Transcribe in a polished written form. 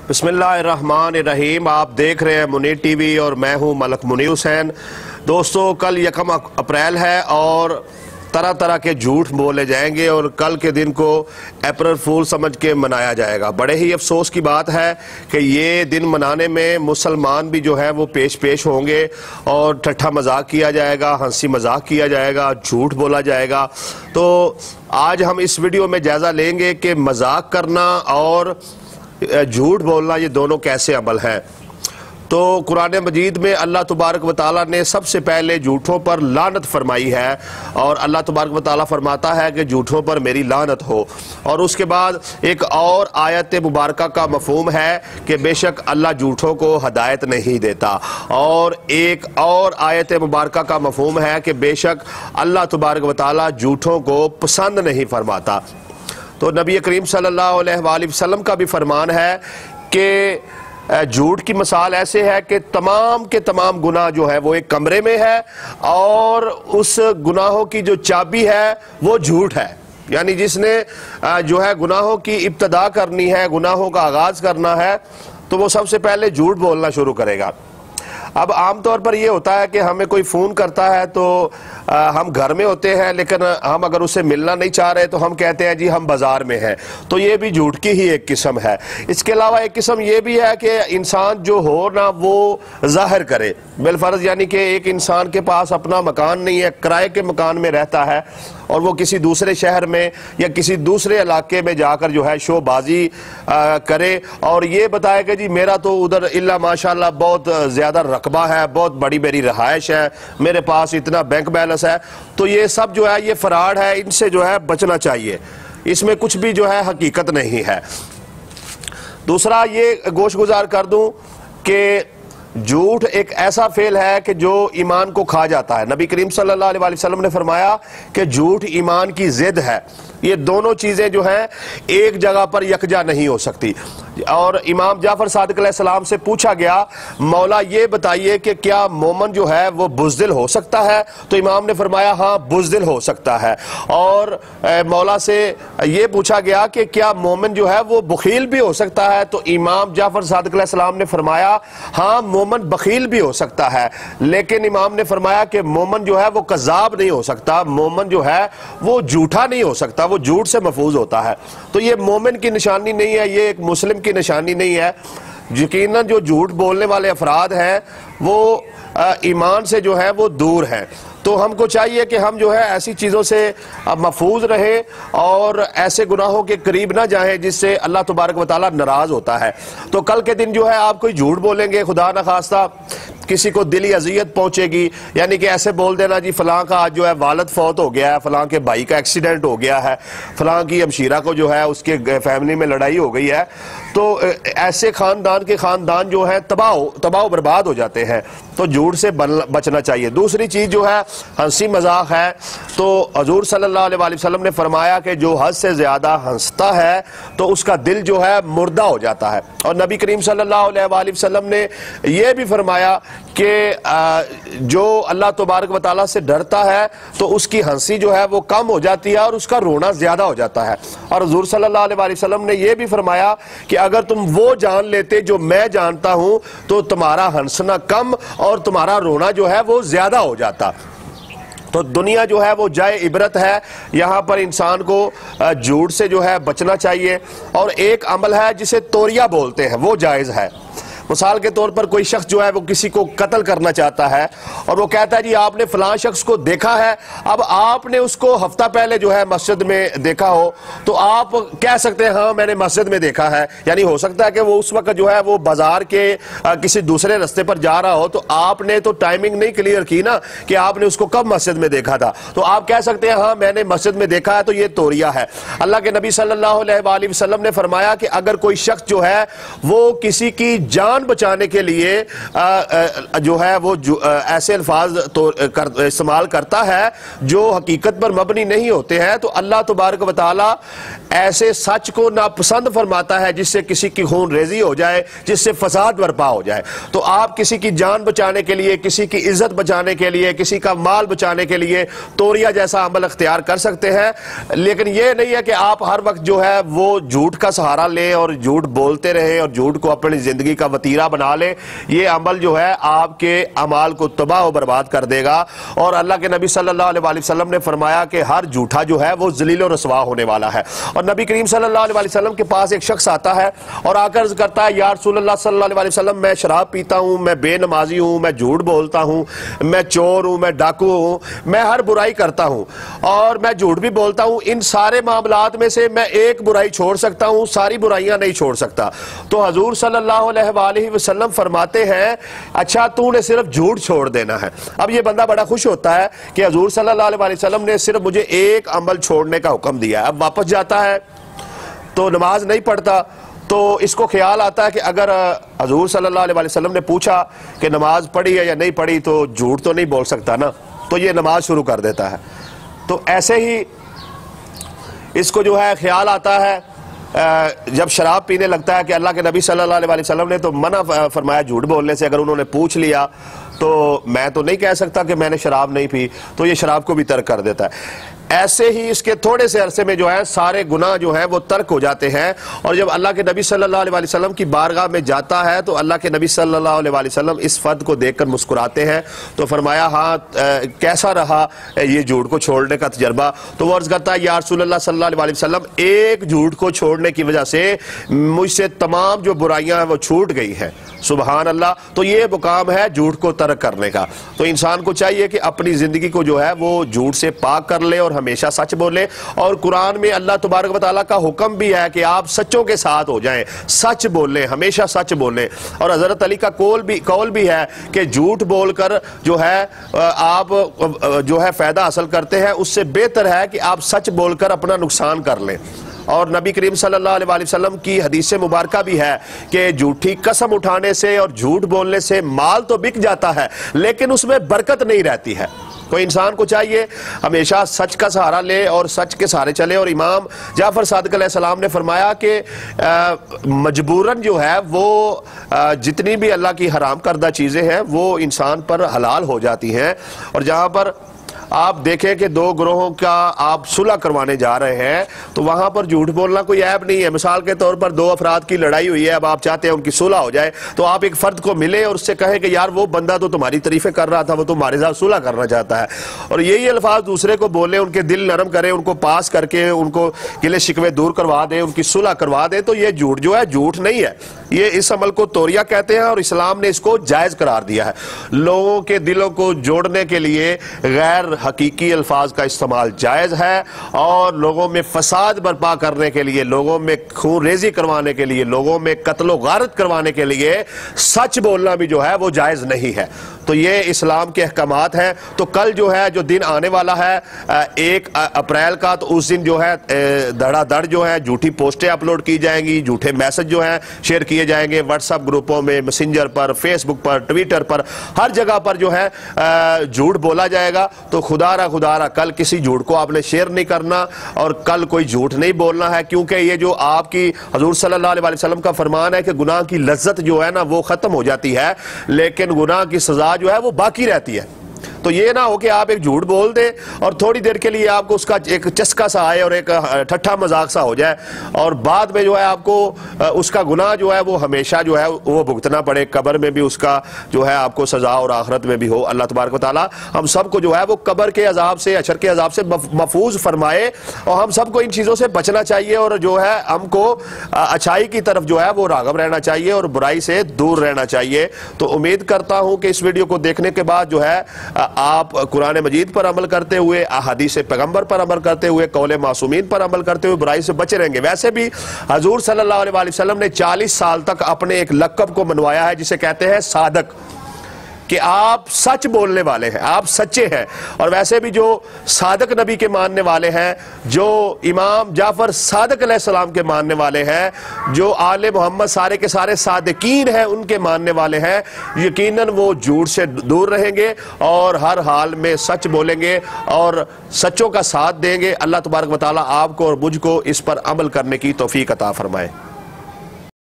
बिस्मिल्लाहिर्रहमानिर्रहीम। आप देख रहे हैं मुनीर टीवी और मैं हूं मलक मुनीर हुसैन। दोस्तों, कल 1 अप्रैल है और तरह तरह के झूठ बोले जाएंगे और कल के दिन को अप्रैल फूल समझ के मनाया जाएगा। बड़े ही अफसोस की बात है कि ये दिन मनाने में मुसलमान भी जो है वो पेश होंगे और ठट्ठा मजाक किया जाएगा, हंसी मजाक किया जाएगा, झूठ बोला जाएगा। तो आज हम इस वीडियो में जायजा लेंगे कि मजाक करना और झूठ बोलना ये दोनों कैसे अमल है। तो कुरान मजीद में अल्लाह तबारक व तआला ने सबसे पहले झूठों पर लानत फरमाई है और अल्लाह तबारक व तआला फरमाता है कि झूठों पर मेरी लानत हो। और उसके बाद एक और आयत मुबारका का मफहूम है कि बेशक अल्लाह झूठों को हदायत नहीं देता, और एक और आयत मुबारका का मफहूम है कि बेशक अल्लाह तबारक व तआला झूठों को पसंद नहीं फरमाता। तो नबी करीम सल्लल्लाहु अलैहि वसल्लम का भी फरमान है कि झूठ की मिसाल ऐसे है कि तमाम के तमाम गुनाह जो है वो एक कमरे में है और उस गुनाहों की जो चाबी है वो झूठ है। यानी जिसने जो है गुनाहों की इब्तदा करनी है, गुनाहों का आगाज करना है, तो वो सबसे पहले झूठ बोलना शुरू करेगा। अब आमतौर पर यह होता है कि हमें कोई फ़ोन करता है तो हम घर में होते हैं, लेकिन हम अगर उससे मिलना नहीं चाह रहे तो हम कहते हैं जी हम बाज़ार में हैं। तो ये भी झूठ की ही एक किस्म है। इसके अलावा एक किस्म ये भी है कि इंसान जो हो ना वो ज़ाहिर करे बिलफर्ज, यानी कि एक इंसान के पास अपना मकान नहीं है, किराए के मकान में रहता है और वो किसी दूसरे शहर में या किसी दूसरे इलाके में जाकर जो है शोबाजी करे और ये बताए कि जी मेरा तो उधर इल्ला माशाल्लाह बहुत ज़्यादा रकबा है, बहुत बड़ी मेरी रहायश है, मेरे पास इतना बैंक बैलेंस है। तो ये सब जो है ये फ्रॉड है, इनसे जो है बचना चाहिए, इसमें कुछ भी जो है हकीकत नहीं है। दूसरा ये गोशगुजार कर दूं कि झूठ एक ऐसा फेल है कि जो ईमान को खा जाता है। नबी करीम सल्लल्लाहु अलैहि वसल्लम ने फरमाया कि झूठ ईमान की जिद है। ये दोनों चीजें जो हैं एक जगह पर यकजा नहीं हो सकती। और इमाम जाफर सादिक अलैहिस्सलाम से पूछा गया, मौला ये बताइए कि क्या मोमन जो है वो बुज़दिल हो सकता है? तो इमाम ने फरमाया हाँ बुज़दिल हो सकता है। और मौला से ये पूछा गया कि क्या मोमिन जो है वो बखील भी हो सकता है? तो इमाम जाफर सादिक अलैहिस्सलाम ने फरमाया हाँ मोमन बखील भी हो सकता है, लेकिन इमाम ने फरमाया कि मोमन जो है वो कज़ाब नहीं हो सकता, मोमन जो है वो झूठा नहीं हो सकता, वो झूठ से महफूज होता है। तो ये मोमिन की निशानी नहीं है, ये एक मुस्लिम की निशानी नहीं है। यकीनन जो झूठ बोलने वाले अफराद हैं वो ईमान से जो है वो दूर हैं। तो हमको चाहिए कि हम जो है ऐसी चीज़ों से महफूज रहें और ऐसे गुनाहों के करीब ना जाएं जिससे अल्लाह तबारक व तआला नाराज़ होता है। तो कल के दिन जो है आप कोई झूठ बोलेंगे, खुदा न खास्ता किसी को दिली अजियत पहुंचेगी, यानी कि ऐसे बोल देना जी फलां का आज जो है वालिद फौत हो गया है, फलां के भाई का एक्सीडेंट हो गया है, फलां की हमशीरा को जो है उसके फैमिली में लड़ाई हो गई है। तो ऐसे खानदान के खानदान जो है तबाह बर्बाद हो जाते हैं। तो झूठ से बचना चाहिए। दूसरी चीज़ जो है हंसी मजाक है। तो हजूर सल्लल्लाहु अलैहि वसल्लम ने फरमाया कि जो हद से ज़्यादा हंसता है तो उसका दिल जो है मुर्दा हो जाता है। और नबी करीम सल्लल्लाहु अलैहि वसल्लम ने यह भी फरमाया कि जो अल्लाह तबारक व तआला से डरता है तो उसकी हंसी जो है वो कम हो जाती है और उसका रोना ज़्यादा हो जाता है। और हुज़ूर सल्लल्लाहु अलैहि वसल्लम ने यह भी फरमाया कि अगर तुम वो जान लेते जो मैं जानता हूँ तो तुम्हारा हंसना कम और तुम्हारा रोना जो है वो ज़्यादा हो जाता। तो दुनिया जो है वो जाए इबरत है, यहाँ पर इंसान को झूठ से जो है बचना चाहिए। और एक अमल है जिसे तोरिया बोलते हैं, वो जायज़ है। मिसाल के तौर पर कोई शख्स जो है वो किसी को कत्ल करना चाहता है और वो कहता है जी आपने फलां शख्स को देखा है। अब आपने उसको हफ्ता पहले जो है मस्जिद में देखा हो तो आप कह सकते हैं हाँ मैंने मस्जिद में देखा है, यानी हो सकता है कि वो उस वक्त जो है वो बाजार के किसी दूसरे रास्ते पर जा रहा हो, तो आपने तो टाइमिंग नहीं क्लियर की ना कि आपने उसको कब मस्जिद में देखा था। तो आप कह सकते हैं हाँ मैंने मस्जिद में देखा है, तो ये तोरिया है। अल्लाह के नबी सल्लल्लाहु अलैहि वसल्लम ने फरमाया कि अगर कोई शख्स जो है वो किसी की जान जान बचाने के लिए जो है वो ऐसे अल्फाज तो इस्तेमाल करता है जो हकीकत पर मबनी नहीं होते हैं, तो अल्लाह तबारक व तआला ऐसे सच को नापसंद फरमाता है जिससे किसी की खून रेजी हो जाए, जिससे फसाद बर्पा हो जाए। तो आप किसी की जान बचाने के लिए, किसी की इज्जत बचाने के लिए, किसी का माल बचाने के लिए तोरिया जैसा अमल अख्तियार कर सकते हैं, लेकिन यह नहीं है कि आप हर वक्त जो है वो झूठ का सहारा लें और झूठ बोलते रहे और झूठ को अपनी जिंदगी का वतीरा बना ले। ये अमल जो है आपके अमाल को तबाह और बर्बाद कर देगा। और अल्लाह के नबी सल्लल्लाहु अलैहि वसल्लम ने फरमाया कि हर झूठा जो है वो जलील और रसवा होने वाला है। और नबी करीम सल्लल्लाहु अलैहि वसल्लम के पास एक शख्स आता है और आकर अर्ज करता है, या रसूलल्लाह सल्लल्लाहु अलैहि वसल्लम, मैं शराब पीता हूं, मैं बेनमाजी हूं, मैं झूठ बोलता हूं, मैं चोर हूं, मैं डाकू हूं, मैं हर बुराई करता हूं और मैं झूठ भी बोलता हूं। इन सारे मामलात में से मैं एक बुराई छोड़ सकता हूं, सारी बुराइयां नहीं छोड़ सकता। तो हजूर सल्लल्लाहु अलैहि वसल्लम फरमाते हैं, अच्छा तूने सिर्फ झूठ छोड़ देना है। अब ये बंदा बड़ा खुश होता है कि हजूर सल्लल्लाहु अलैहि वसल्लम ने सिर्फ मुझे एक अमल छोड़ने का हुक्म दिया है। अब वापस जाता है तो नमाज नहीं पढ़ता। तो इसको ख्याल आता है कि अगर हजूर सल्लल्लाहु अलैहि वसल्लम ने पूछा कि नमाज पढ़ी है या नहीं पढ़ी तो झूठ तो नहीं बोल सकता ना, तो ये नमाज शुरू कर देता है। तो ऐसे ही इसको जो है ख्याल आता है जब शराब पीने लगता है कि अल्लाह के नबी सल्लल्लाहु अलैहि वसल्लम ने तो मना फरमाया झूठ बोलने से। अगर उन्होंने पूछ लिया तो मैं तो नहीं कह सकता कि मैंने शराब नहीं पी, तो ये शराब को भी तर्क कर देता है। ऐसे ही इसके थोड़े से अरसे में जो है सारे गुनाह जो है वो तर्क हो जाते हैं। और जब अल्लाह के नबी सल्लल्लाहु अलैहि वसल्लम की बारगाह में जाता है तो अल्लाह के नबी सल्लल्लाहु अलैहि वसल्लम इस फर्द को देखकर मुस्कुराते हैं। तो फरमाया, हाँ कैसा रहा ये झूठ को छोड़ने का तजर्बा? तो वो अर्ज करता है, या रसूलल्लाह सल्लल्लाहु अलैहि वसल्लम, एक झूठ को छोड़ने की वजह से मुझसे तमाम जो बुराइयां हैं वो छूट गई हैं। सुबहान अल्लाह। तो ये मुकाम है झूठ को तर्क करने का। तो इंसान को चाहिए कि अपनी जिंदगी को जो है वो झूठ से पाक कर ले और हमेशा सच बोले। और कुरान में अल्लाह तबारक व तआला का हुक्म भी है कि आप सच्चों के साथ हो जाएं, सच बोलें, हमेशा सच बोलें। और हजरत अली का कौल भी है कि झूठ बोलकर जो है आप जो है फायदा हासिल करते हैं, उससे बेहतर है कि आप सच बोलकर अपना नुकसान कर लें। और नबी करीम सल्लल्लाहु अलैहि वसल्लम की हदीस मुबारक भी है कि झूठी कसम उठाने से और झूठ बोलने से माल तो बिक जाता है लेकिन उसमें बरकत नहीं रहती है। तो इंसान को चाहिए हमेशा सच का सहारा ले और सच के सहारे चले। और इमाम जाफर सादिक अलैहिस्सलाम ने फरमाया कि मजबूरन जो है वो जितनी भी अल्लाह की हराम करदा चीज़ें हैं वो इंसान पर हलाल हो जाती हैं। और जहाँ पर आप देखें कि दो ग्रोहों का आप सुलह करवाने जा रहे हैं तो वहां पर झूठ बोलना कोई ऐब नहीं है। मिसाल के तौर पर दो अफराद की लड़ाई हुई है, अब आप चाहते हैं उनकी सुलह हो जाए, तो आप एक फर्द को मिले और उससे कहें कि यार वो बंदा तो तुम्हारी तारीफें कर रहा था, वो तुम्हारे साथ सुलह करना चाहता है, और यही अल्फाज दूसरे को बोले, उनके दिल नरम करें, उनको पास करके उनको गिले शिकवे दूर करवा दें, उनकी सुलह करवा दें, तो ये झूठ जो है झूठ नहीं है। ये इस अमल को तोरिया कहते हैं और इस्लाम ने इसको जायज करार दिया है। लोगों के दिलों को जोड़ने के लिए गैर हकीकी अल्फाज का इस्तेमाल जायज है और लोगों में फसाद बर्पा करने के लिए, लोगों में खून रेजी करवाने के लिए, लोगों में कत्लो गारत करवाने के लिए सच बोलना भी जो है वो जायज नहीं है। तो ये इस्लाम के अहकामात हैं। तो कल जो है जो दिन आने वाला है 1 अप्रैल का, तो उस दिन जो है धड़ाधड़ जो है झूठी पोस्टें अपलोड की जाएंगी, झूठे मैसेज जो है शेयर किए जाएंगे व्हाट्सएप ग्रुपों में, मैसेंजर पर, फेसबुक पर, ट्विटर पर, हर जगह पर जो है झूठ बोला जाएगा। तो खुदारा कल किसी झूठ को आपने शेयर नहीं करना और कल कोई झूठ नहीं बोलना है, क्योंकि ये जो आपकी हजूर सल्लल्लाहु अलैहि वसल्लम का फरमान है कि गुनाह की लज्जत जो है ना वो खत्म हो जाती है लेकिन गुनाह की सजा जो है वो बाकी रहती है। तो ये ना हो कि आप एक झूठ बोल दें और थोड़ी देर के लिए आपको उसका एक चस्का सा आए और एक ठट्ठा मजाक सा हो जाए और बाद में जो है आपको उसका गुनाह जो है वो हमेशा जो है वो भुगतना पड़े, कब्र में भी उसका जो है आपको सजा और आखिरत में भी हो। अल्लाह तबारक व तआला हम सबको जो है वो कब्र के अजाब से, अशर के अजाब से महफूज फरमाए और हम सबको इन चीज़ों से बचना चाहिए और जो है हमको अच्छाई की तरफ जो है वो राग़ब रहना चाहिए और बुराई से दूर रहना चाहिए। तो उम्मीद करता हूँ कि इस वीडियो को देखने के बाद जो है आप कुरान मजीद पर अमल करते हुए, अहादीस पैगंबर पर अमल करते हुए, कौले मासूमीन पर अमल करते हुए बुराई से बचे रहेंगे। वैसे भी हजूर सल्लल्लाहु अलैहि वसल्लम ने 40 साल तक अपने एक लक़ब को मनवाया है जिसे कहते हैं सादक। कि आप सच बोलने वाले हैं, आप सच्चे हैं। और वैसे भी जो सादक नबी के मानने वाले हैं, जो इमाम जाफर सादक अलैहिस्सलाम के मानने वाले हैं, जो आले मोहम्मद सारे के सारे सादिकीन हैं उनके मानने वाले हैं, यकीनन वो झूठ से दूर रहेंगे और हर हाल में सच बोलेंगे और सच्चों का साथ देंगे। अल्लाह तबारक व तआला आपको और मुझको इस पर अमल करने की तौफीक अता फरमाए।